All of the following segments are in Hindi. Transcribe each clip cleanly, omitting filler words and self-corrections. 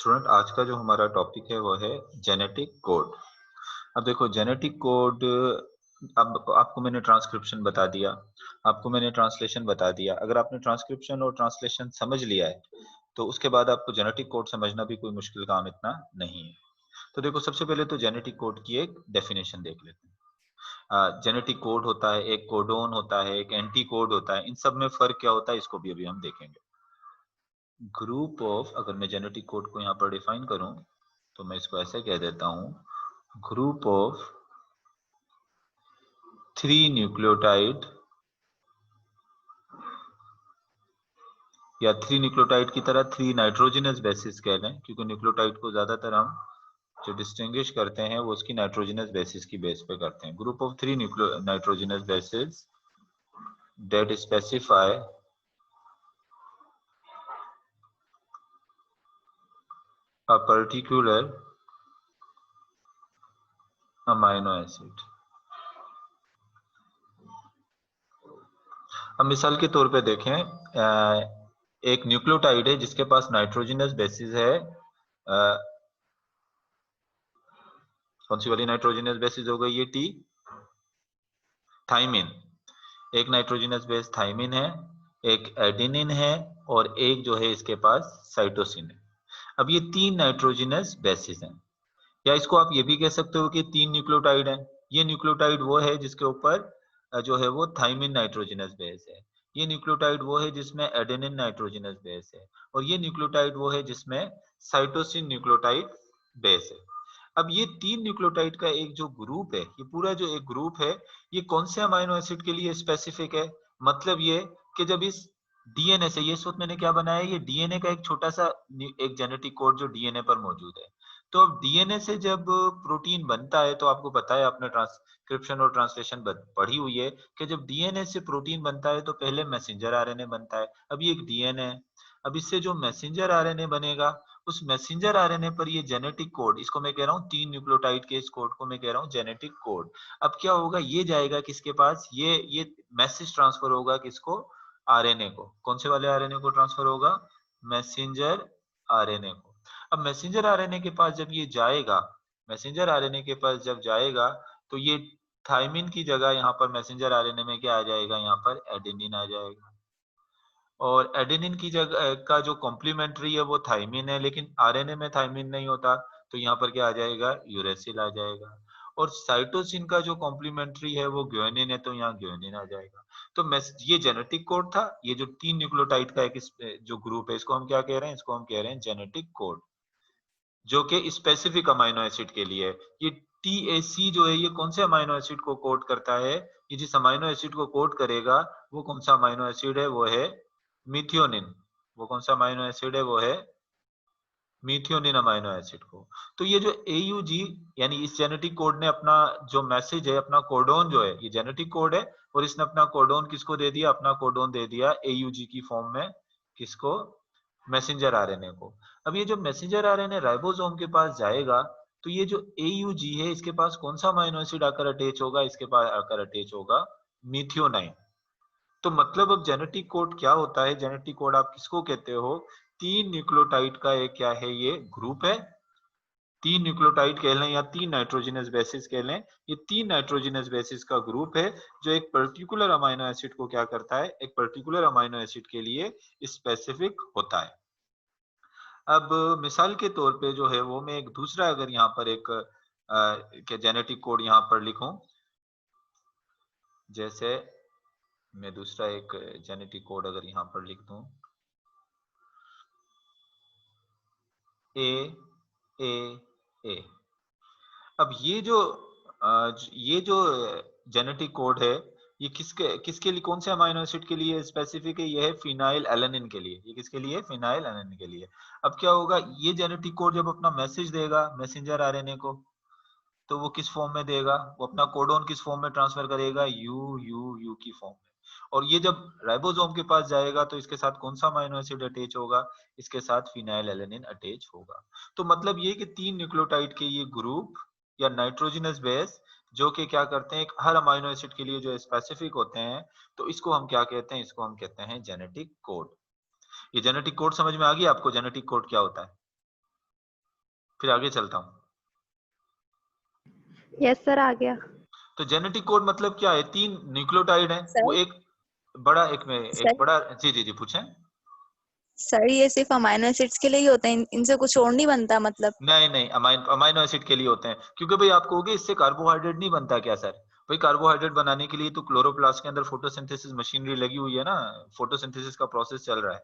स्टूडेंट आज का जो हमारा टॉपिक है वो है जेनेटिक कोड। अब देखो जेनेटिक कोड, अब आपको मैंने ट्रांसक्रिप्शन बता दिया, आपको मैंने ट्रांसलेशन बता दिया। अगर आपने ट्रांसक्रिप्शन और ट्रांसलेशन समझ लिया है तो उसके बाद आपको जेनेटिक कोड समझना भी कोई मुश्किल काम इतना नहीं है। तो देखो सबसे पहले तो जेनेटिक कोड की एक डेफिनेशन देख लेते हैं। जेनेटिक कोड होता है, एक कोडोन होता है, एक एंटी कोड होता है। इन सब में फर्क क्या होता है इसको भी अभी हम देखेंगे। ग्रुप ऑफ, अगर मैं जेनेटिक कोड को यहाँ पर डिफाइन करूं तो मैं इसको ऐसे कह देता हूं, ग्रुप ऑफ 3 न्यूक्लियोटाइड या 3 न्यूक्लियोटाइड की तरह 3 नाइट्रोजनस बेसिस कह लें, क्योंकि न्यूक्लियोटाइड को ज्यादातर हम जो डिस्टिंग्विश करते हैं वो उसकी नाइट्रोजनस बेसिस की बेस पे करते हैं। Group of 3 nitrogenous bases that specify a particular amino acid। अब मिसाल के तौर पे देखें, एक न्यूक्लियोटाइड है जिसके पास नाइट्रोजनस बेसिस है। कौन सी वाली नाइट्रोजनस बेसिस हो गई? ये टी थाइमिन। एक नाइट्रोजनस बेस थाइमिन है, एक एडेनिन है और एक जो है इसके पास साइटोसिन है। अब ये 3 नाइट्रोजनस बेसिस हैं, या इसको आप ये भी कह सकते हो कि 3 न्यूक्लियोटाइड हैं। ये न्यूक्लियोटाइड वो है जिसके ऊपर जो है वो थाइमिन नाइट्रोजनस बेस है। ये न्यूक्लियोटाइड वो है जिसमें एडेनिन नाइट्रोजनस बेस है। और ये न्यूक्लियोटाइड वो है जिसमें साइटोसिन न्यूक्लियोटाइड बेस है। अब ये 3 न्यूक्लियोटाइड का एक जो ग्रुप है, ये पूरा जो एक ग्रुप है, ये कौन से अमाइनो एसिड के लिए स्पेसिफिक है? मतलब ये कि जब इस डीएनए से, ये वक्त मैंने क्या बनाया, ये डीएनए का एक छोटा सा एक जेनेटिक कोड जो डीएनए पर मौजूद है। तो अब डीएनए से जब प्रोटीन बनता है, तो आपको पता है, आपने ट्रांसक्रिप्शन और ट्रांसलेशन पढ़ी हुई है कि जब डीएनए से प्रोटीन बनता है तो पहले मैसेंजर आरएनए बनता है। अब ये एक डीएनए है। अब इससे जो मैसेंजर आरएनए बनेगा, उस मैसेंजर आरएनए पर ये जेनेटिक कोड, इसको मैं कह रहा हूँ 3 न्यूक्लियोटाइड के इस कोड को मैं कह रहा हूँ जेनेटिक कोड। अब क्या होगा, ये जाएगा किसके पास, ये मैसेज ट्रांसफर होगा किसको? आरएनए को। कौन से वाले आरएनए को ट्रांसफर होगा? मैसेंजर आरएनए को। अब मैसेंजर आरएनए के पास जब ये जाएगा, मैसेंजर आरएनए के पास जब जाएगा, तो ये थाइमिन की जगह यहाँ पर मैसेंजर आरएनए में क्या आ जाएगा? यहाँ पर एडेनिन आ जाएगा। और एडेनिन की जगह का जो कॉम्प्लीमेंट्री है वो थाइमिन है, लेकिन आरएनए में थाइमिन नहीं होता, तो यहाँ पर क्या आ जाएगा? यूरेसिल आ जाएगा। और साइटोसिन का जो कॉम्प्लीमेंट्री है वो ग्वानिन है, तो यहाँ ग्वानिन आ जाएगा। तो ये जेनेटिक कोड था। ये जो 3 न्यूक्लियोटाइड का एक जो ग्रुप है, इसको हम क्या कह रहे हैं? इसको हम कह रहे हैं जेनेटिक कोड, जो कि स्पेसिफिक अमाइनो एसिड के लिए है। ये टीएसी जो है, ये कौन से अमाइनो एसिड को कोड करता है? ये जिस अमाइनो एसिड को कोड करेगा वो कौन सा अमाइनो एसिड है? वो है मिथियोनिन। वो कौन सा अमाइनो एसिड है? वो है मिथियोनिन अमाइनो एसिड को। तो ये जो AUG, यानी इस जेनेटिक कोड ने अपना जो मैसेज है, अपना कोडोन जो है, ये जेनेटिक कोड है, और इसने अपना कोडोन किसको दे दिया? अपना कोडोन दे दिया AUG की फॉर्म में। किसको? मैसेंजर आरएनए को। अब ये जो मैसेंजर आरएनए राइबोसोम के पास जाएगा, तो ये जो AUG है, इसके पास कौन सा अमाइनो एसिड आकर अटैच होगा? इसके पास आकर अटैच होगा मिथियोनाइन। तो मतलब अब जेनेटिक कोड क्या होता है? जेनेटिक कोड आप किसको कहते हो? 3 न्यूक्लियोटाइड का एक क्या है? ये ग्रुप है। 3 न्यूक्लियोटाइड कह लें या 3 नाइट्रोजनस बेसिस कह लें। ये 3 नाइट्रोजनस बेसिस का ग्रुप है जो एक पर्टिकुलर अमाइनो एसिड को क्या करता है? एक पर्टिकुलर अमाइनो एसिड के लिए स्पेसिफिक होता है। अब मिसाल के तौर पे जो है वो मैं एक दूसरा, अगर यहाँ पर एक जेनेटिक कोड यहाँ पर लिखूं, जैसे मैं दूसरा एक जेनेटिक कोड अगर यहाँ पर लिख दूं, ए ए ए। अब ये जो जेनेटिक कोड है, ये किसके किसके लिए, कौन से अमाइनो एसिड के लिए स्पेसिफिक है? ये है फिनाइल एलेनिन के लिए। ये किसके लिए? फिनाइल एलेनिन के लिए। अब क्या होगा, ये जेनेटिक कोड जब अपना मैसेज देगा मैसेंजर आरएनए को, तो वो किस फॉर्म में देगा? वो अपना कोडोन किस फॉर्म में ट्रांसफर करेगा? यू यू यू की फॉर्म में। और ये जब राइबोसोम के पास जाएगा तो इसके साथ कौन सा अमाइनो एसिड अटैच होगा? इसके साथ फिनाइल एलेनिन अटैच होगा। तो मतलब ये कि 3 न्यूक्लियोटाइड के ये ग्रुप या नाइट्रोजनस बेस, जो कि क्या करते हैं, एक हर अमाइनो एसिड के लिए जो स्पेसिफिक होते हैं, तो इसको हम क्या कहते हैं? इसको हम कहते हैं जेनेटिक कोड। ये जेनेटिक कोड समझ में आ गया आपको? जेनेटिक कोड क्या होता है? फिर आगे चलता हूँ। यस सर, आ गया तो जेनेटिक कोड मतलब क्या है? 3 न्यूक्लियोटाइड है, वो सर। एक बड़ा एक सर बड़ा जी पूछें। सर ये सिर्फ अमाइनो एसिड्स के लिए ही होते हैं, इनसे कुछ और नहीं बनता मतलब? नहीं, अमाइनो एसिड के लिए होते हैं, क्योंकि भाई आप कहोगे इससे कार्बोहाइड्रेट नहीं बनता क्या सर? भाई कार्बोहाइड्रेट बनाने के लिए तो क्लोरोप्लास्ट के अंदर फोटोसिंथेसिस मशीनरी लगी हुई है ना, फोटोसिंथेसिस का प्रोसेस चल रहा है,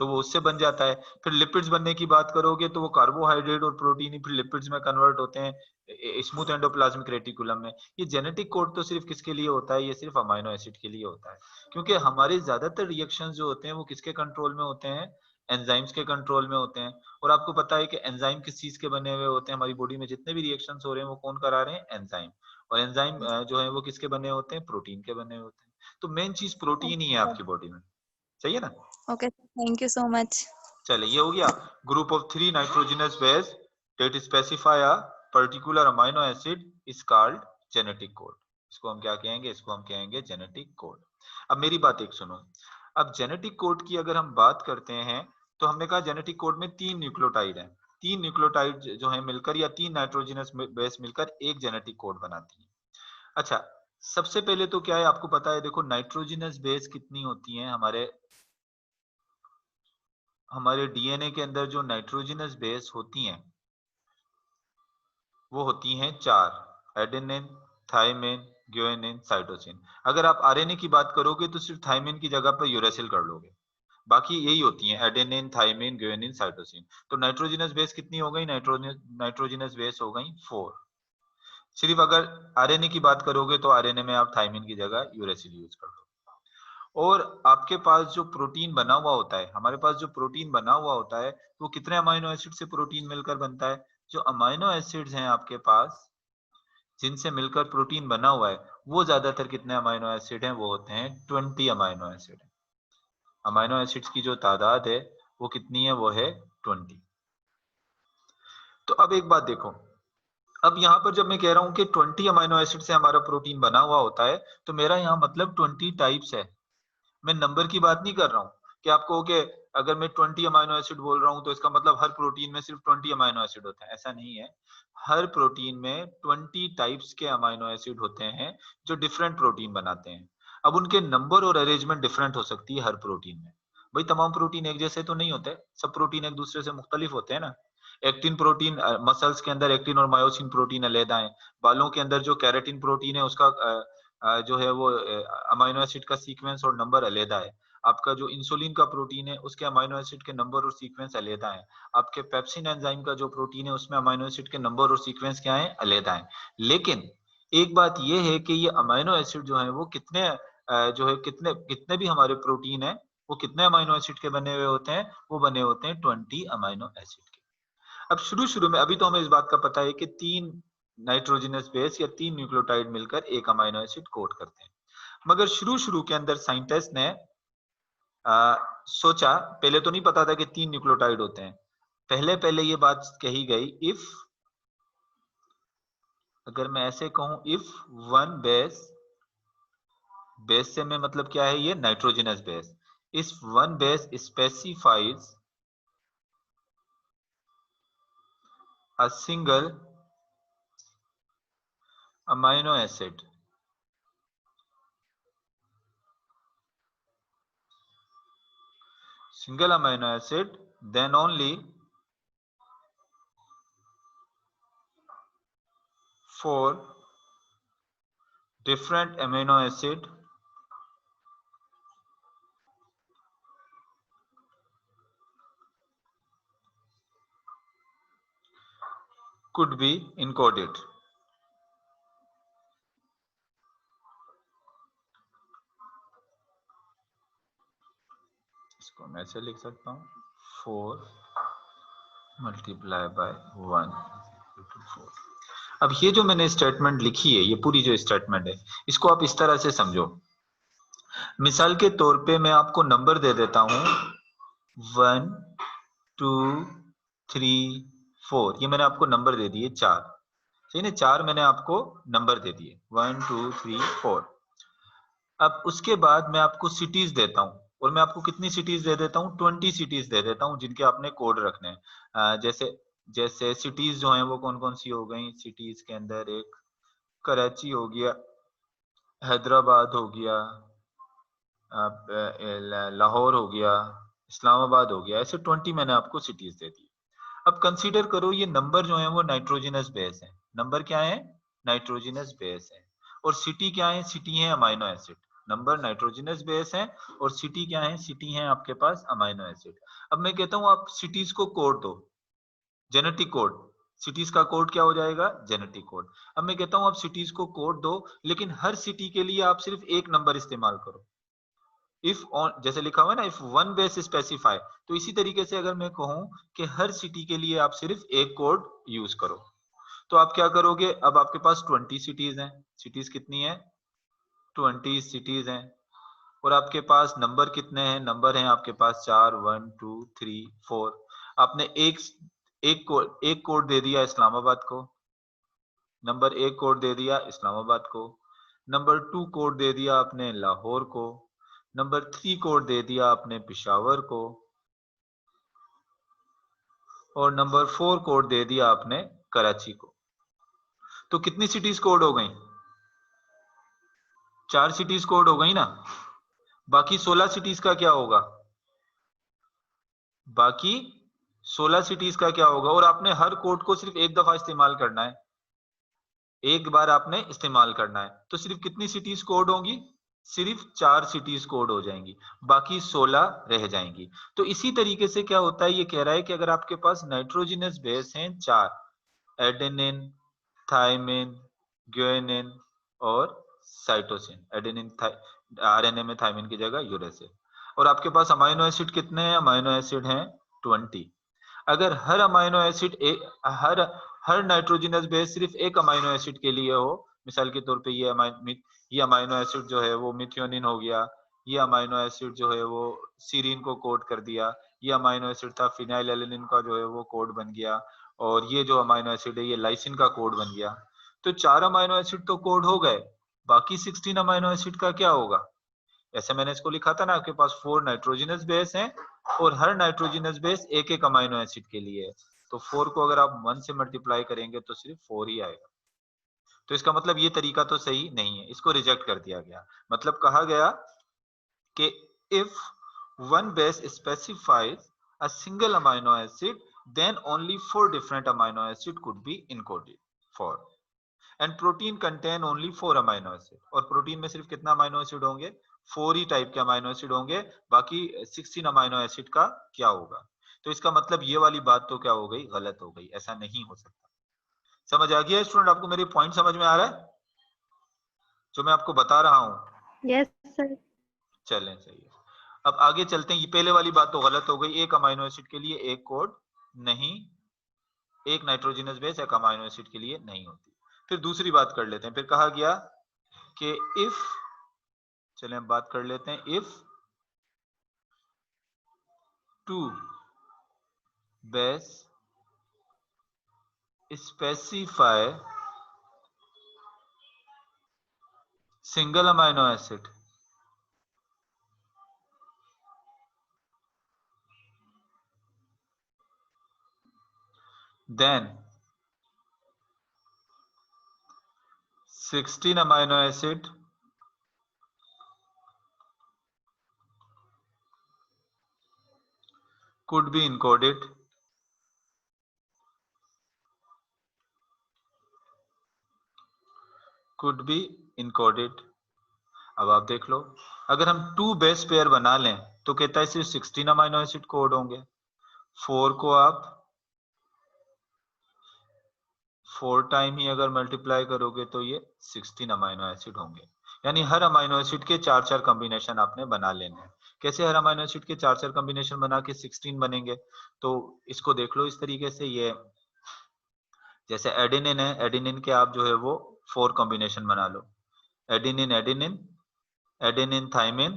तो वो उससे बन जाता है। फिर लिपिड्स बनने की बात करोगे तो वो कार्बोहाइड्रेट और प्रोटीन ही फिर लिपिड्स में कन्वर्ट होते हैं स्मूथ एंडोप्लाज्मिक रेटिकुलम में। ये जेनेटिक कोड तो सिर्फ किसके लिए होता है? ये सिर्फ अमाइनो एसिड के लिए होता है, क्योंकि हमारे ज्यादातर रिएक्शंस जो होते हैं वो किसके कंट्रोल में होते हैं? एंजाइम्स के कंट्रोल में होते हैं। और आपको पता है कि एंजाइम किस चीज के बने हुए होते हैं? हमारी बॉडी में जितने भी रिएक्शंस हो रहे हैं वो कौन करा रहे हैं? एंजाइम। और एंजाइम जो है वो किसके बने होते हैं? प्रोटीन के बने होते हैं। तो मेन चीज प्रोटीन ही है आपकी बॉडी में, सही है ना? Okay, thank you so much. चले, ये हो गया। Group of 3 nitrogenous base that specify a particular amino acid is called genetic code। इसको हम क्या कहेंगे? इसको हम कहेंगे जेनेटिक कोड। अब मेरी बात एक सुनो। अब जेनेटिक कोड की अगर हम बात करते हैं तो हमने कहा जेनेटिक कोड में 3 न्यूक्लियोटाइड हैं। 3 न्यूक्लियोटाइड जो है मिलकर या 3 नाइट्रोजनस बेस मिलकर एक जेनेटिक कोड बनाती है। अच्छा, सबसे पहले तो क्या है आपको पता है? देखो नाइट्रोजनस बेस कितनी होती हैं? हमारे डीएनए के अंदर जो नाइट्रोजनस बेस होती हैं वो होती हैं 4, एडेनिन, थाइमिन, ग्वानिन, साइटोसिन। अगर आप आरएनए की बात करोगे तो सिर्फ थाइमिन की जगह पर यूरेसिल कर लोगे, बाकी यही होती हैं एडेनिन, थाइमिन, ग्वानिन, साइटोसिन। तो नाइट्रोजनस बेस कितनी हो गई? नाइट्रोजनस बेस हो गई 4। सिर्फ अगर आरएनए की बात करोगे तो आरएनए में आप थाइमिन की जगह यूरेसिल यूज कर लो। और आपके पास जो प्रोटीन बना हुआ होता है, हमारे पास जो प्रोटीन बना हुआ होता है वो कितने अमाइनो एसिड से प्रोटीन मिलकर बनता है? जो अमाइनो एसिड्स हैं आपके पास जिनसे मिलकर प्रोटीन बना हुआ है वो ज्यादातर कितने अमाइनो एसिड हैं? वो होते हैं 20 अमाइनो एसिड। अमाइनो एसिड्स की जो तादाद है वो कितनी है? वो है 20। तो अब एक बात देखो, अब यहाँ पर जब मैं कह रहा हूँ कि 20 अमाइनो एसिड से हमारा प्रोटीन बना हुआ होता है तो मेरा यहाँ मतलब 20 टाइप्स है। मैं नंबर की बात नहीं कर रहा हूँ कि आपको कि अगर मैं 20 अमाइनो एसिड बोल रहा हूँ तो इसका मतलब हर प्रोटीन में सिर्फ 20 अमाइनो एसिड होते हैं, ऐसा नहीं है। हर प्रोटीन में 20 टाइप्स के अमाइनो एसिड होते हैं जो डिफरेंट प्रोटीन बनाते हैं। अब उनके नंबर और अरेंजमेंट डिफरेंट हो सकती है हर प्रोटीन में। भाई तमाम प्रोटीन एक जैसे तो नहीं होते, सब प्रोटीन एक दूसरे से मुख्तलिफ होते हैं ना। एक्टिन प्रोटीन, मसल्स के अंदर एक्टिन और मायोसिन प्रोटीन अलग है। बालों के अंदर जो कैरेटिन प्रोटीन है उसका जो है वो अमाइनो एसिड का सीक्वेंस और नंबर अलग है। आपका जो इंसुलिन का प्रोटीन है उसके अमाइनो एसिड के नंबर और सीक्वेंस अलग है। आपके पेप्सिन एंजाइम का जो प्रोटीन है उसमें अमाइनो एसिड के नंबर और सीक्वेंस क्या है? अलग है। लेकिन एक बात ये है कि ये अमाइनो एसिड जो है वो कितने जो है कितने कितने भी हमारे प्रोटीन है वो कितने अमाइनो एसिड के बने हुए होते हैं? वो बने होते हैं 20 अमाइनो एसिड के। अब शुरू शुरू में अभी तो हमें इस बात का पता है कि 3 नाइट्रोजनस बेस या 3 न्यूक्लियोटाइड मिलकर एक अमाइनो एसिड कोड करते हैं। मगर शुरू शुरू के अंदर साइंटिस्ट ने सोचा, पहले तो नहीं पता था कि 3 न्यूक्लियोटाइड होते हैं। पहले पहले ये बात कही गई, इफ, अगर मैं ऐसे कहूं, इफ वन बेस, बेस से मैं मतलब क्या है? ये nitrogenous base. If one base specifies a single amino acid, single amino acid, then only for different amino acid could be encoded। इसको मैं ऐसे लिख सकता हूँ, 4 मल्टीप्लाई बाय 1 4। अब ये जो मैंने स्टेटमेंट लिखी है, ये पूरी जो स्टेटमेंट है, इसको आप इस तरह से समझो। मिसाल के तौर पे मैं आपको नंबर दे देता हूँ 1 2 3 4। ये मैंने आपको नंबर दे दिए 4, सही ना? 4 मैंने आपको नंबर दे दिए, 1 2 3 4। अब उसके बाद मैं आपको सिटीज देता हूँ, और मैं आपको कितनी सिटीज दे देता हूँ? 20 सिटीज दे देता हूँ जिनके आपने कोड रखने हैं। जैसे जैसे सिटीज जो हैं वो कौन कौन सी हो गई, सिटीज के अंदर एक कराची हो गया, हैदराबाद हो गया, लाहौर हो गया, इस्लामाबाद हो गया, ऐसे 20 मैंने आपको सिटीज दे दी। अब कंसीडर करो ये नंबर जो है वो नाइट्रोजनस बेस है, नंबर क्या है, नाइट्रोजनस बेस है, और सिटी क्या है, सिटी है amino acid. Number nitrogenous base है और सिटी क्या है, सिटी है आपके पास अमाइनो एसिड। अब मैं कहता हूँ आप सिटीज को कोड दो, जेनेटिक कोड, सिटीज का कोड क्या हो जाएगा, जेनेटिक कोड। अब मैं कहता हूँ आप सिटीज को कोड दो, लेकिन हर सिटी के लिए आप सिर्फ एक नंबर इस्तेमाल करो। इफ ऑन जैसे लिखा हुआ है ना, इफ वन बेस स्पेसिफाई, तो इसी तरीके से अगर मैं कहूं कि हर सिटी के लिए आप सिर्फ एक कोड यूज करो, तो आप क्या करोगे, अब आपके पास 20 सिटीज हैं, सिटीज कितनी है, 20 सिटीज हैं, और आपके पास नंबर कितने हैं, नंबर हैं आपके पास 4, 1 2 3 4। आपने एक कोड दे दिया इस्लामाबाद को, नंबर एक कोड दे दिया इस्लामाबाद को, नंबर 2 कोड दे दिया आपने लाहौर को, नंबर 3 कोड दे दिया आपने पिशावर को, और नंबर 4 कोड दे दिया आपने कराची को। तो कितनी सिटीज कोड हो गई, 4 सिटीज कोड हो गई ना। बाकी 16 सिटीज का क्या होगा, बाकी 16 सिटीज का क्या होगा, और आपने हर कोड को सिर्फ एक दफा इस्तेमाल करना है, एक बार आपने इस्तेमाल करना है, तो सिर्फ कितनी सिटीज कोड होंगी, सिर्फ 4 सिटीज कोड हो जाएंगी, बाकी 16 रह जाएंगी। तो इसी तरीके से क्या होता है, ये कह रहा है कि अगर आपके पास नाइट्रोजनस बेस हैं 4, एडेनिन, थायमिन, ग्वानिन और साइटोसिन, एडेनिन आरएनए में थायमिन की जगह यूरेसिल, और आपके पास अमाइनो एसिड कितने हैं, अमाइनो एसिड हैं 20। अगर हर अमाइनो एसिड हर नाइट्रोजनस बेस सिर्फ एक अमाइनो एसिड के लिए हो, मिसाल के तौर पे ये अमाइनो एसिड जो है वो मिथियोनिन हो गया, ये अमाइनो एसिड जो है वो सीरीन को कोड कर दिया, ये अमाइनो एसिड था फिनाइलएलेनिन का जो है वो कोड बन गया, और ये जो अमाइनो एसिड है ये लाइसिन का कोड बन गया। तो 4 अमाइनो एसिड तो कोड हो गए, बाकी 16 अमाइनो एसिड का क्या होगा, ऐसे मैंने इसको लिखा था ना, आपके पास 4 नाइट्रोजनस बेस हैं और हर नाइट्रोजनस बेस एक एक अमाइनो एसिड के लिए है, तो 4 को अगर आप 1 से मल्टीप्लाई करेंगे तो सिर्फ 4 ही आएगा। तो इसका मतलब ये तरीका तो सही नहीं है, इसको रिजेक्ट कर दिया गया। मतलब कहा गया कि if one base specifies a single amino acid then only 4 different amino acid could be encoded for, and protein contain only 4 amino acid, और प्रोटीन में सिर्फ कितना अमाइनो एसिड होंगे, 4 ही टाइप के अमाइनो एसिड होंगे, बाकी 16 अमाइनो एसिड का क्या होगा। तो इसका मतलब ये वाली बात तो क्या हो गई, गलत हो गई, ऐसा नहीं हो सकता। समझ आ गया स्टूडेंट, आपको मेरी पॉइंट समझ में आ रहा है जो मैं आपको बता रहा हूँ। Yes sir. चलें सही है, अब आगे चलते हैं। ये पहले वाली बात तो गलत हो गई, एक अमाइनो एसिड के लिए एक कोड नहीं, एक नाइट्रोजनस बेस एक अमाइनो एसिड के लिए नहीं होती। फिर दूसरी बात कर लेते हैं, फिर कहा गया कि इफ, चलें हम बात कर लेते हैं, if 2 base specify single amino acid then 16 amino acid could be encoded अब आप देख लो, अगर हम 2 बेस पेयर बना लें तो कहता है सिर्फ 16 अमाइनो एसिड कोड होंगे, 4 को आप 4 टाइम ही अगर मल्टीप्लाई करोगे तो ये 16 अमाइनो एसिड होंगे, यानी हर अमाइनो एसिड के 4-4 कॉम्बिनेशन आपने बना लेने हैं। कैसे हर अमाइनो एसिड के 4-4 कॉम्बिनेशन बना के 16 बनेंगे, तो इसको देख लो इस तरीके से, ये जैसे एडेनिन है, एडेनिन के आप जो है वो 4 कॉम्बिनेशन बना लो, adenine adenine, adenine thymine,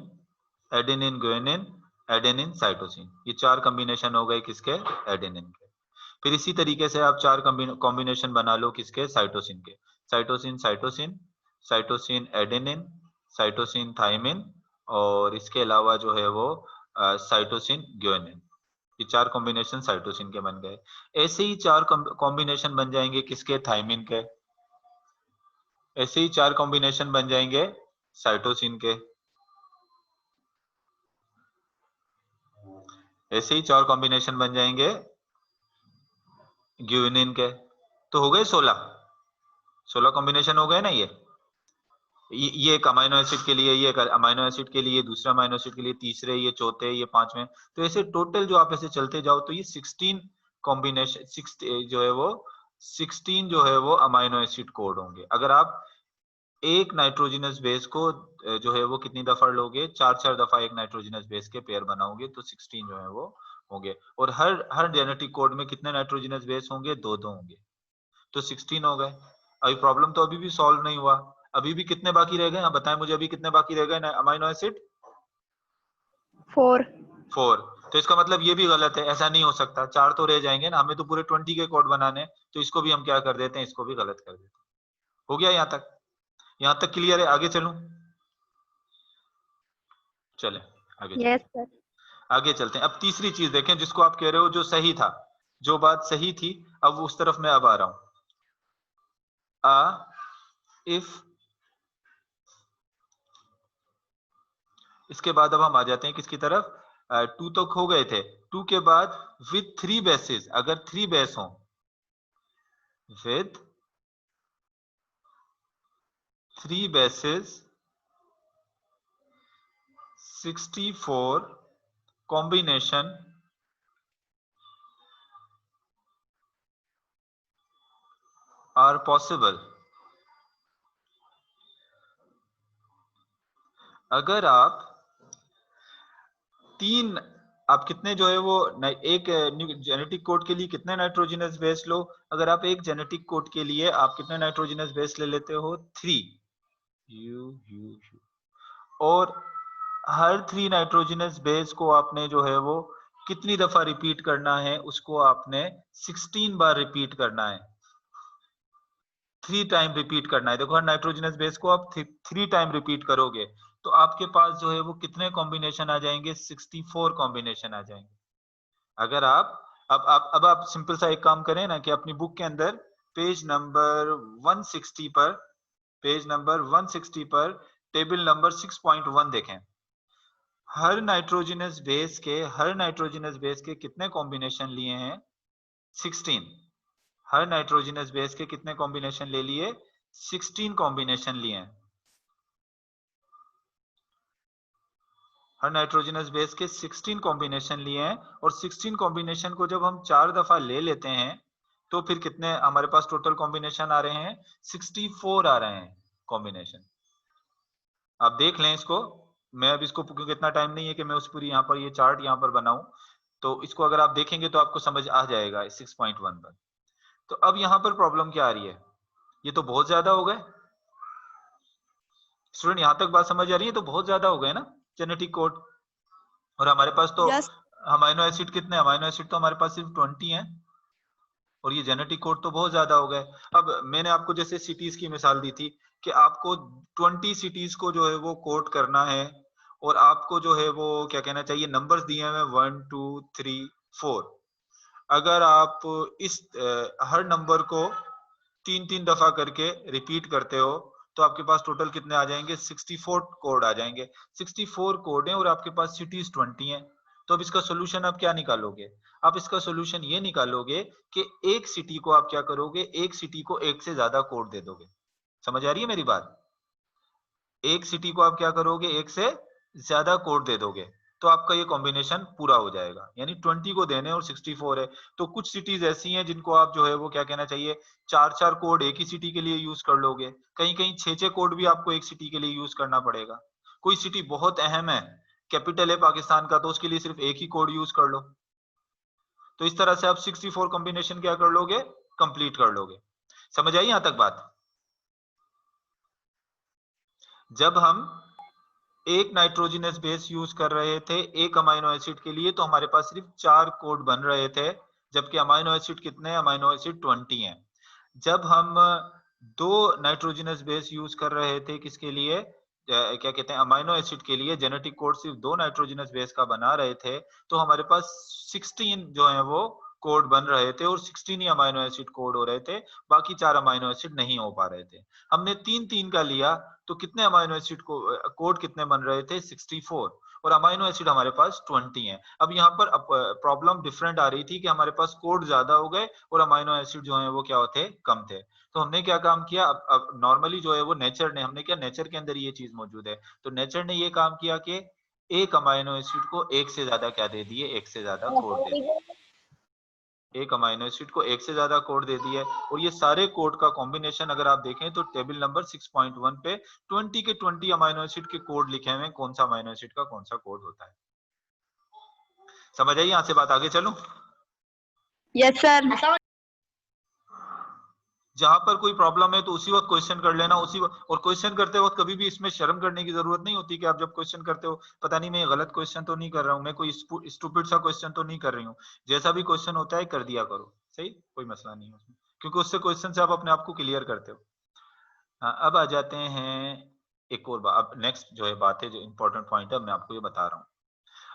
adenine guanine, adenine cytosine, ये 4 कॉम्बिनेशन हो गए किसके, एडेनिन के। फिर इसी तरीके से आप 4 कॉम्बिनेशन बना लो किसके, साइटोसिन के, cytosine cytosine, cytosine adenine, cytosine thymine, और इसके अलावा जो है वो साइटोसिन ग्वानिन। ये 4 कॉम्बिनेशन साइटोसिन के बन गए। ऐसे ही 4 कॉम्बिनेशन बन जाएंगे किसके, थायमिन के। ऐसे ही 4 कॉम्बिनेशन बन जाएंगे साइटोसिन के। ऐसे ही 4 कॉम्बिनेशन बन जाएंगे ग्यूनिन के। तो हो गए 16 कॉम्बिनेशन हो गए ना। ये एक अमाइनो एसिड के लिए, ये एक अमाइनो एसिड के लिए, दूसरे अमाइनो एसिड के लिए, तीसरे, ये चौथे, ये पांचवें। तो ऐसे टोटल जो आप ऐसे चलते जाओ तो ये 16 कॉम्बिनेशन, 6 जो है वो 16 जो है वो अमाइनो एसिड कोड होंगे। अगर आप एक नाइट्रोजनस बेस को जो है वो कितनी दफा लोगे, 4 दफा एक नाइट्रोजनस बेस के पेयर बनाओगे तो 16 जो है वो होंगे। और हर जेनेटिक कोड में कितने नाइट्रोजनस बेस होंगे, 2 होंगे, तो 16 हो गए। अभी प्रॉब्लम तो अभी भी सॉल्व नहीं हुआ। अभी भी कितने बाकी रह गए, आप बताएं मुझे, अभी कितने बाकी रह गए अमाइनो एसिड? 4। 4। तो इसका मतलब ये भी गलत है, ऐसा नहीं हो सकता, 4 तो रह जाएंगे ना, हमें तो पूरे 20 के कोड बनाने। तो इसको भी हम क्या कर देते हैं, इसको भी गलत कर देते हैं। हो गया यहाँ तक? यहाँ तक क्लियर है? आगे चलूं? चले आगे यस चलते हैं। सर। आगे चलते हैं। अब तीसरी चीज देखें जिसको आप कह रहे हो जो सही था, जो बात सही थी, अब उस तरफ मैं अब आ रहा हूं। इफ, इसके बाद अब हम आ जाते हैं किसकी तरफ, 2 तक हो गए थे। 2 के बाद विथ 3 बेसिस, अगर 3 बेस हो, with 3 basis 64 combination are possible। अगर आप तीन, आप कितने जो है वो एक जेनेटिक कोड के लिए कितने नाइट्रोजनस बेस लो, अगर आप एक जेनेटिक कोड के लिए आप कितने नाइट्रोजनस बेस ले लेते हो, 3 यू यू यू, और हर 3 नाइट्रोजनस बेस को आपने जो है वो कितनी दफा रिपीट करना है, उसको आपने 16 बार रिपीट करना है, 3 टाइम रिपीट करना है। देखो हर नाइट्रोजनस बेस को आप 3 टाइम रिपीट करोगे तो आपके पास जो है वो कितने कॉम्बिनेशन आ जाएंगे, 64 कॉम्बिनेशन आ जाएंगे। अगर आप अब आप सिंपल सा एक काम करें ना कि अपनी बुक के अंदर पेज नंबर 160 पर, पेज नंबर 160 पर टेबल नंबर 6.1 देखें। हर नाइट्रोजनस बेस के कितने कॉम्बिनेशन लिए हैं, 16। हर नाइट्रोजनस बेस के कितने कॉम्बिनेशन ले लिए, 16 कॉम्बिनेशन लिए हैं। हर नाइट्रोजनस बेस के 16 कॉम्बिनेशन लिए हैं, और 16 कॉम्बिनेशन को जब हम 4 दफा ले लेते हैं तो फिर कितने हमारे पास टोटल कॉम्बिनेशन आ रहे हैं, 64 आ रहे हैं कॉम्बिनेशन। आप देख लें इसको, मैं अब इसको, क्योंकि इतना टाइम नहीं है कि मैं उस पूरी यहाँ पर ये चार्ट यहाँ पर बनाऊं, तो इसको अगर आप देखेंगे तो आपको समझ आ जाएगा 6.1 पर। तो अब यहाँ पर प्रॉब्लम क्या आ रही है, ये तो बहुत ज्यादा हो गए स्टूडेंट, यहाँ तक बात समझ आ रही है? तो बहुत ज्यादा हो गए ना जेनेटिक कोड, और हमारे पास तो यस। अमाइनो एसिड कितने, अमाइनो एसिड तो हमारे पास सिर्फ 20 है, और ये जेनेटिक कोड तो बहुत ज्यादा हो गए। अब मैंने आपको जैसे सिटीज की मिसाल दी थी कि आपको 20 सिटीज को जो है वो कोड करना है, और आपको जो है वो क्या कहना चाहिए, नंबर्स दिए हुए 1 2 3 4। अगर आप इस हर नंबर को 3 दफा करके रिपीट करते हो तो आपके पास टोटल कितने आ जाएंगे, 64 कोड आ जाएंगे। 64 कोड हैं और आपके पास सिटीज 20 हैं। तो अब इसका सोल्यूशन आप क्या निकालोगे, आप इसका सोल्यूशन ये निकालोगे कि एक सिटी को आप क्या करोगे, एक सिटी को एक से ज्यादा कोड दे दोगे। समझ आ रही है मेरी बात? एक सिटी को आप क्या करोगे, एक से ज्यादा कोड दे दोगे, तो आपका ये कॉम्बिनेशन पूरा हो जाएगा। यानी 20 को देने और 64 है, तो कुछ सिटीज ऐसी हैं जिनको आप जो है वो क्या कहना चाहिए, 4 कोड एक ही सिटी के लिए यूज कर लोगे, कहीं कहीं 6 कोड भी आपको एक सिटी के लिए यूज करना पड़ेगा। कोई सिटी बहुत अहम है, कैपिटल है पाकिस्तान का, तो उसके लिए सिर्फ एक ही कोड यूज कर लो। तो इस तरह से आप 64 कॉम्बिनेशन क्या कर लोगे, कंप्लीट कर लोगे। समझ आई यहां तक बात? जब हम एक नाइट्रोजनस बेस यूज कर रहे थे एक अमाइनो एसिड के लिए तो हमारे पास सिर्फ 4 कोड बन रहे थे, जबकि अमाइनो एसिड कितने हैं, अमाइनो एसिड 20 हैं। जब हम 2 नाइट्रोजनस बेस यूज कर रहे थे किसके लिए, क्या कहते हैं अमाइनो एसिड के लिए जेनेटिक कोड सिर्फ 2 नाइट्रोजनस बेस का बना रहे थे, तो हमारे पास 16 जो है वो कोड बन रहे थे और 16 ही अमाइनो एसिड कोड हो रहे थे, बाकी 4 अमाइनो एसिड नहीं हो पा रहे थे। हमने 3-3 का लिया तो कितने अमाइनो एसिड को कोड कितने बन रहे थे? 64 और अमाइनो एसिड हमारे पास 20 है। अब यहाँ पर प्रॉब्लम डिफरेंट आ रही थी कि हमारे पास कोड ज्यादा हो गए और अमाइनो एसिड जो है वो क्या होते कम थे। तो हमने क्या काम किया, अब नॉर्मली जो है वो नेचर ने, हमने क्या नेचर के अंदर ये चीज मौजूद है, तो नेचर ने ये काम किया कि एक अमाइनो एसिड को एक से ज्यादा क्या दे दिए, एक से ज्यादा कोड दे दिए। एक अमाइनो एसिड को एक से ज्यादा कोड दे दिए और ये सारे कोड का कॉम्बिनेशन अगर आप देखें तो टेबल नंबर 6.1 पे 20 के 20 अमाइनो एसिड के कोड लिखे हुए हैं, कौन सा अमाइनो एसिड का कौन सा कोड होता है। समझ आई? यहाँ से बात आगे चलूं? Yes sir. जहां पर कोई प्रॉब्लम है तो उसी वक्त क्वेश्चन कर लेना, उसी वक्त। और क्वेश्चन करते वक्त कभी भी इसमें शर्म करने की जरूरत नहीं होती कि आप जब क्वेश्चन करते हो पता नहीं मैं गलत क्वेश्चन तो नहीं कर रहा हूँ, मैं कोई स्टूपिड सा क्वेश्चन तो नहीं कर रही हूँ। जैसा भी क्वेश्चन होता है कर दिया करो, सही, कोई मसला नहीं है उसमें, क्योंकि उससे क्वेश्चन से आप अपने आप को क्लियर करते हो। हाँ, अब आ जाते हैं एक और बात। अब नेक्स्ट जो है बात है, जो इंपॉर्टेंट पॉइंट है, मैं आपको ये बता रहा हूँ।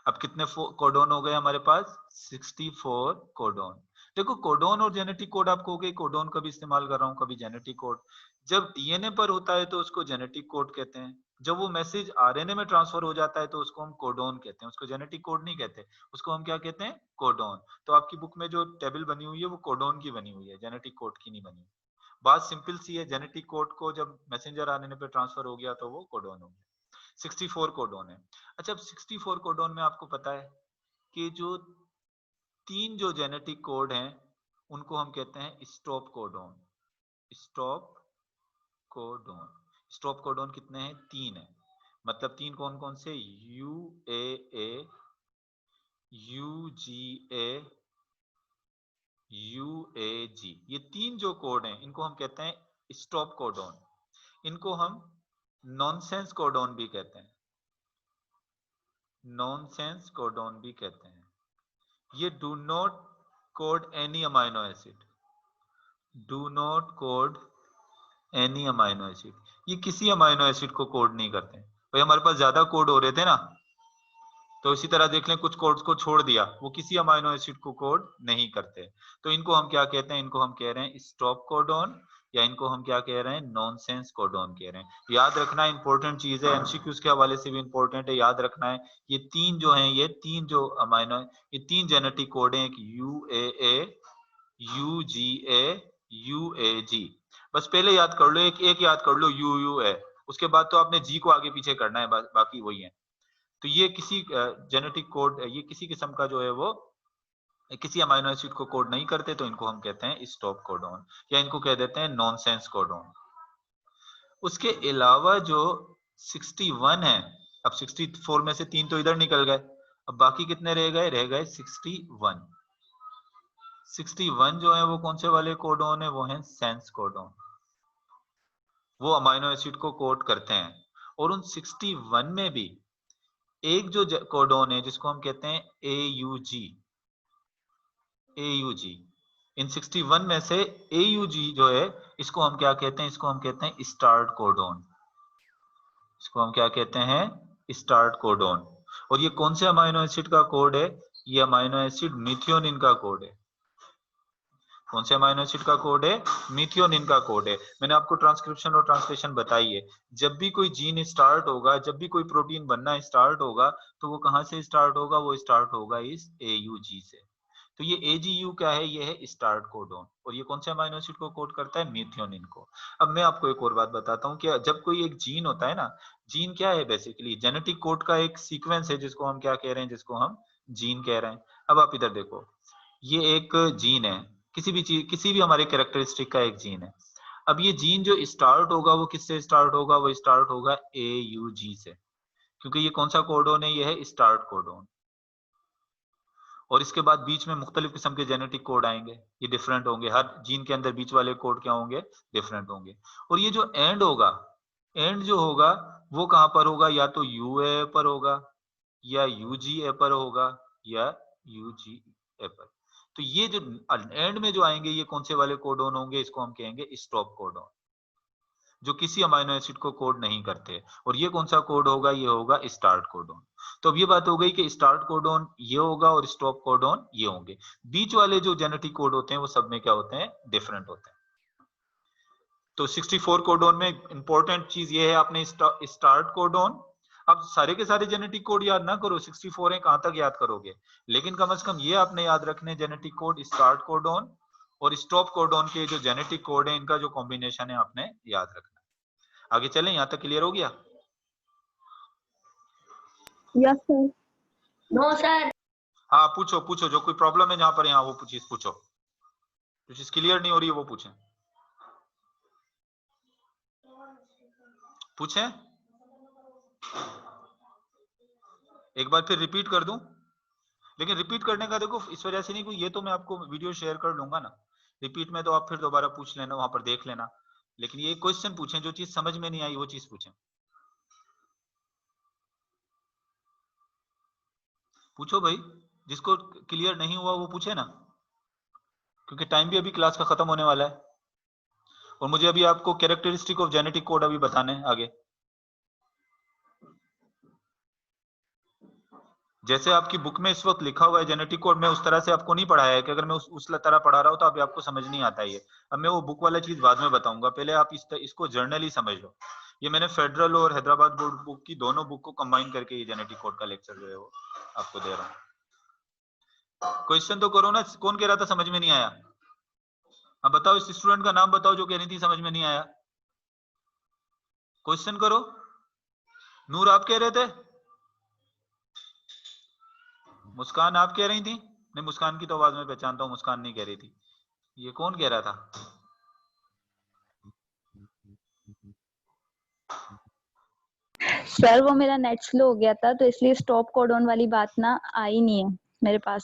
अब कितने कोडोन हो गए हमारे पास? 64 कोडोन। देखो कोडोन और जेनेटिक कोड, आप कहोगे कोडोन कभी इस्तेमाल कर रहा हूँ कभी जेनेटिक कोड। जब डीएनए पर होता है तो उसको जेनेटिक कोड कहते हैं, जब वो मैसेज आरएनए में ट्रांसफर हो जाता है तो उसको हम कोडोन कहते हैं, उसको जेनेटिक कोड नहीं कहते, उसको हम क्या कहते हैं? कोडोन। तो आपकी बुक में जो टेबल बनी हुई है वो कोडोन की बनी हुई है, जेनेटिक कोड की नहीं बनी। बात सिंपल सी है, जेनेटिक कोड को जब मैसेंजर आरएनए पे ट्रांसफर हो गया तो वो कोडोन हो गया। 64 कोडोन है। अच्छा, अब 64 कोडोन में आपको पता है कि जो 3 जो जेनेटिक कोड हैं उनको हम कहते हैं stop codon. Stop codon. Stop codon कितने हैं? 3 है। मतलब 3 कौन कौन से? U A A, U G A, U A G. ये 3 जो कोड हैं इनको हम कहते हैं स्टॉप कोडोन। इनको हम नॉनसेंस कोडोन भी कहते हैं, नॉनसेंस कोडोन भी कहते हैं। ये do not code any amino acid, do not code any amino acid. ये किसी अमाइनो एसिड को कोड नहीं करते। भाई हमारे पास ज्यादा कोड हो रहे थे ना, तो इसी तरह देख लें कुछ कोड्स को छोड़ दिया, वो किसी अमाइनो एसिड को कोड नहीं करते। तो इनको हम क्या कहते हैं? इनको हम कह रहे हैं स्टॉप कोडोन, या इनको हम क्या कह रहे हैं? नॉनसेंस कोडोन कह रहे हैं। याद रखना इंपॉर्टेंट चीज है, एमसीक्यूज के हवाले से भी इंपॉर्टेंट है, याद रखना है। ये 3 जो हैं, ये 3 जो अमाइनो, ये 3 जेनेटिक कोड हैं, U A A, U G A, U A G. बस पहले याद कर लो, एक याद कर लो, यू यू ए, उसके बाद तो आपने जी को आगे पीछे करना है, बाकी वही है। तो ये किसी जेनेटिक कोड, ये किसी किस्म का जो है वो किसी अमाइनो एसिड को कोड नहीं करते, तो इनको हम कहते हैं स्टॉप कोडोन, या इनको कह देते हैं नॉनसेंस कोडोन। उसके अलावा जो 61 है, अब 64 में से 3 तो इधर निकल गए, अब बाकी कितने रह गए? रह गए 61। 61 जो है वो कौन से वाले कोडोन है? वो है सेंस कोडोन, वो अमाइनो एसिड को कोड करते हैं। और उन 61 में भी एक जो कोडोन है जिसको हम कहते हैं AUG, AUG, इन 61 में से AUG जो है इसको हम क्या कहते हैं? इसको हम कहते हैं स्टार्ट कोडोन। इसको हम क्या कहते हैं? Start codon. और ये कौन से अमाइनो एसिड का कोड है? ये अमाइनो एसिड मिथियोनिन का कोड है। कौन से अमाइनो एसिड का कोड है? मिथियोनिन का कोड है। मैंने आपको ट्रांसक्रिप्शन और ट्रांसलेशन बताई है। जब भी कोई जीन स्टार्ट होगा, जब भी कोई प्रोटीन बनना स्टार्ट होगा, तो वो कहां से स्टार्ट होगा? वो स्टार्ट होगा इस AUG से। तो ये AGU क्या है? ये है स्टार्ट कोडोन। और ये कौन से अमाइनो एसिड को कोड करता है? मिथियोनिन को। अब मैं आपको एक और बात बताता हूँ कि जब कोई एक जीन होता है ना, जीन क्या है? बेसिकली जेनेटिक कोड का एक सीक्वेंस है जिसको हम क्या कह रहे हैं? जिसको हम जीन कह रहे हैं। अब आप इधर देखो, ये एक जीन है, किसी भी चीज, किसी भी हमारे कैरेक्टरिस्टिक का एक जीन है। अब ये जीन जो स्टार्ट होगा वो किससे स्टार्ट होगा? वो स्टार्ट होगा AUG से, क्योंकि ये कौन सा कोडोन है? ये है स्टार्ट कोडोन। और इसके बाद बीच में मुख्तलिफ किस्म के जेनेटिक कोड आएंगे, ये डिफरेंट होंगे, हर जीन के अंदर बीच वाले कोड क्या होंगे? डिफरेंट होंगे। और ये जो एंड होगा, एंड जो होगा वो कहां पर होगा? या तो UAA पर होगा, या UGA पर होगा, या UGA पर। तो ये जो एंड में जो आएंगे ये कौन से वाले कोडोन होंगे? इसको हम कहेंगे स्टॉप कोडोन। जो किसी अमाइनो एसिड को कोड नहीं करते। और ये कौन सा कोड होगा? ये होगा स्टार्ट कोडोन। तो अब ये बात हो गई कि स्टार्ट कोडोन ये होगा और स्टॉप कोडोन ये होंगे। बीच वाले जो जेनेटिक कोड होते हैं वो सब में क्या होते हैं? डिफरेंट होते हैं। तो 64 कोडोन में इंपॉर्टेंट चीज ये है, आपने स्टार्ट कोडोन, अब सारे के सारे जेनेटिक कोड याद ना करो, 64 है कहां तक याद करोगे, लेकिन कम से कम ये आपने याद रखने जेनेटिक कोड स्टार्ट कोडोन और स्टॉप कोडोन के जो जेनेटिक कोड है इनका जो कॉम्बिनेशन है आपने याद रखना। आगे चलें, यहां तक क्लियर हो गया? Yes sir. No sir. हाँ पूछो पूछो, जो कोई प्रॉब्लम है जहां पर यहाँ वो चीज पूछो, जो चीज क्लियर नहीं हो रही है वो पूछें। पूछें, एक बार फिर रिपीट कर दूं, लेकिन रिपीट करने का देखो इस वजह से नहीं, कोई ये तो मैं आपको वीडियो शेयर कर लूंगा ना, रिपीट में तो आप फिर दोबारा पूछ लेना, वहां पर देख लेना, लेकिन ये क्वेश्चन पूछें, जो चीज समझ में नहीं आई वो चीज पूछें। पूछो भाई, जिसको क्लियर नहीं हुआ वो पूछे ना, क्योंकि टाइम भी अभी क्लास का खत्म होने वाला है और मुझे अभी आपको कैरेक्टरिस्टिक ऑफ जेनेटिक कोड अभी बताने हैं आगे। जैसे आपकी बुक में इस वक्त लिखा हुआ है जेनेटिक कोड, मैं उस तरह से आपको नहीं पढ़ाया है कि अगर मैं उस तरह पढ़ा रहा हूं तो अभी आपको समझ नहीं आता है ये। अब मैं वो बुक वाला चीज बाद में बताऊंगा, पहले आप इसको जर्नली समझ लो। ये मैंने फेडरल और हैदराबाद बोर्ड बुक की दोनों बुक को कंबाइन करके ये जेनेटिक कोड का लेक्चर जो है वो आपको दे रहा हूँ। क्वेश्चन तो करो ना, कौन कह रहा था समझ में नहीं आया? अब बताओ, इस स्टूडेंट का नाम बताओ जो कह रही थी समझ में नहीं आया। क्वेश्चन करो। नूर आप कह रहे थे? मुस्कान आप कह रही थी? नहीं, मुस्कान की तो आवाज में पहचानता हूँ, मुस्कान नहीं कह रही थी। ये कौन कह रहा था? सर वो मेरा नेट स्लो हो गया था तो इसलिए स्टॉप कोडॉन वाली बात ना आई नहीं है मेरे पास।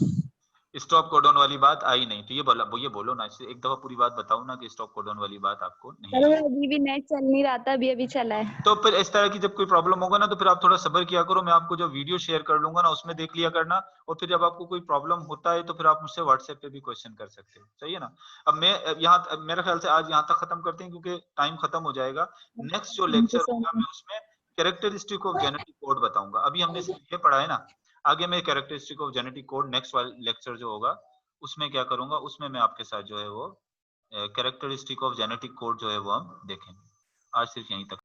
स्टॉप कोडॉन वाली बात आई नहीं, तो ये बोलो ना, एक दफा पूरी बात बताओ ना कि स्टॉप कोडॉन वाली बात आपको नहीं सर आई। अभी भी नेट चल नहीं रहा था, अभी चला है। तो फिर इस तरह की जब कोई प्रॉब्लम होगा ना तो फिर आप थोड़ा सब्र किया करो, मैं आपको जो वीडियो शेयर कर लूंगा ना उसमें देख लिया करना, और फिर जब आपको कोई प्रॉब्लम होता है तो फिर आप मुझसे व्हाट्सएप पे भी क्वेश्चन कर सकते हो, सही है ना? अब मैं यहाँ मेरे ख्याल से आज यहाँ तक खत्म करते हैं क्योंकि टाइम खत्म हो जाएगा। नेक्स्ट जो थैंक यू लेक्चर सो होगा मच। मैं उसमें कैरेक्टरिस्टिक ऑफ जेनेटिक कोड बताऊंगा। अभी हमने सिर्फ ये पढ़ा है ना, आगे मैं characteristic of genetic code next वाला लेक्चर जो होगा उसमें क्या करूंगा, उसमें मैं आपके साथ जो है वो कैरेक्टरिस्टिक ऑफ जेनेटिक कोड जो है वो हम देखेंगे। आज सिर्फ यहीं तक।